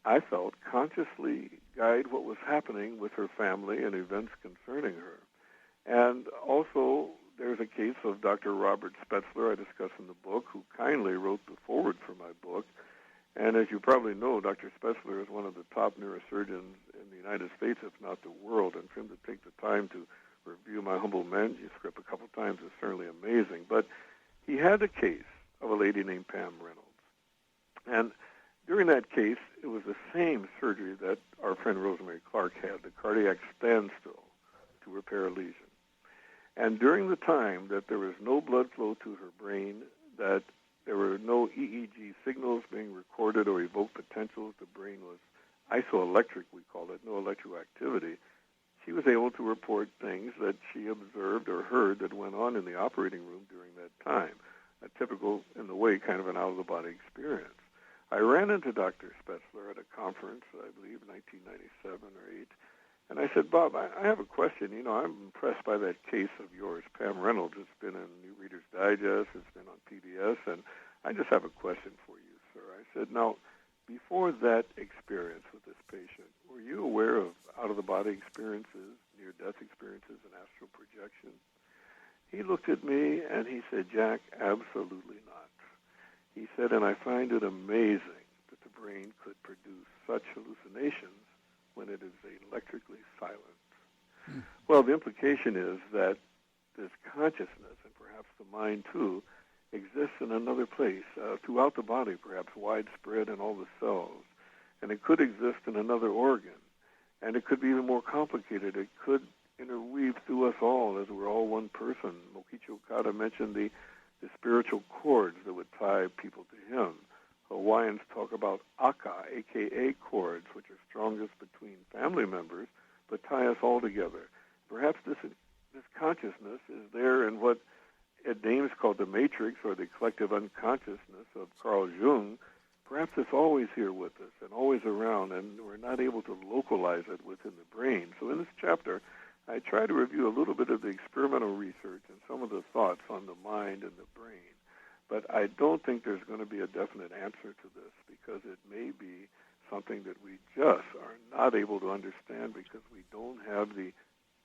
I felt, consciously guide what was happening with her family and events concerning her. And also, there's a case of Dr. Robert Spetzler, I discuss in the book, who kindly wrote the foreword for my book. And as you probably know, Dr. Spetzler is one of the top neurosurgeons in the United States, if not the world, and for him to take the time to review my humble manuscript a couple times is certainly amazing. But he had a case of a lady named Pam Reynolds. And during that case, it was the same surgery that our friend Rosemary Clark had, the cardiac standstill to repair a lesion. And during the time that there was no blood flow to her brain, that there were no EEG signals being recorded or evoked potentials, the brain was isoelectric, we call it, no electroactivity, she was able to report things that she observed or heard that went on in the operating room during that time, a typical, in the way, kind of an out-of-the-body experience. I ran into Dr. Spetzler at a conference, I believe, 1997 or 8, and I said, Bob, I have a question. I'm impressed by that case of yours, Pam Reynolds. It's been in New Reader's Digest, it's been on PBS, and I just have a question for you, sir. I said, now, before that experience with this patient, were you aware of out-of-the-body experiences, near-death experiences, and astral projection? He looked at me and he said, Jack, absolutely not. He said, and I find it amazing that the brain could produce such hallucinations when it is electrically silent. Well, the implication is that this consciousness, and perhaps the mind too, exists in another place, throughout the body, perhaps widespread in all the cells. And it could exist in another organ. And it could be even more complicated. It could interweave through us all as we're all one person. Mokichi Okada mentioned the spiritual cords that would tie people to him. Hawaiians talk about aka, a.k.a. cords, which are strongest between family members, but tie us all together. Perhaps this consciousness is there in what Ed Dames called the matrix, or the collective unconsciousness of Carl Jung. Perhaps it's always here with us and always around, and we're not able to localize it within the brain. So in this chapter, I try to review a little bit of the experimental research and some of the thoughts on the mind and the brain. But I don't think there's going to be a definite answer to this, because it may be something that we just are not able to understand because we don't have the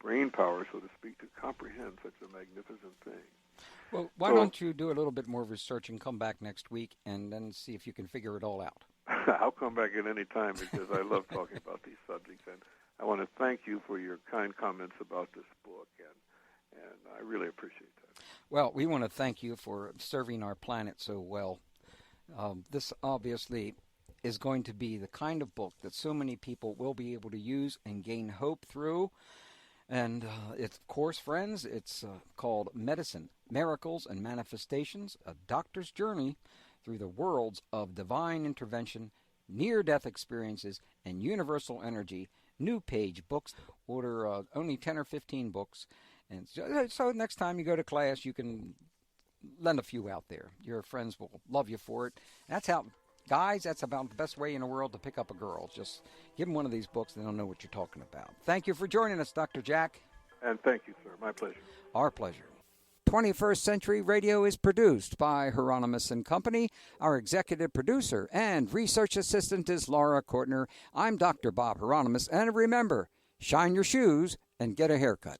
brain power, so to speak, to comprehend such a magnificent thing. Well, why don't you do a little bit more research and come back next week and then see if you can figure it all out? I'll come back at any time because I love talking about these subjects, and I want to thank you for your kind comments about this book, and I really appreciate that. Well, we want to thank you for serving our planet so well. This obviously is going to be the kind of book that so many people will be able to use and gain hope through. And it's, of course, friends, it's called Medicine, Miracles, and Manifestations, A Doctor's Journey Through the Worlds of Divine Intervention, Near-Death Experiences, and Universal Energy. New Page books. Order only 10 or 15 books. And so next time you go to class, you can lend a few out there. Your friends will love you for it. That's how, guys, that's about the best way in the world to pick up a girl. Just give them one of these books, and they'll know what you're talking about. Thank you for joining us, Dr. Jack. And thank you, sir. My pleasure. Our pleasure. 21st Century Radio is produced by Hieronimus and Company. Our executive producer and research assistant is Laura Kortner. I'm Dr. Bob Hieronimus. And remember, shine your shoes and get a haircut.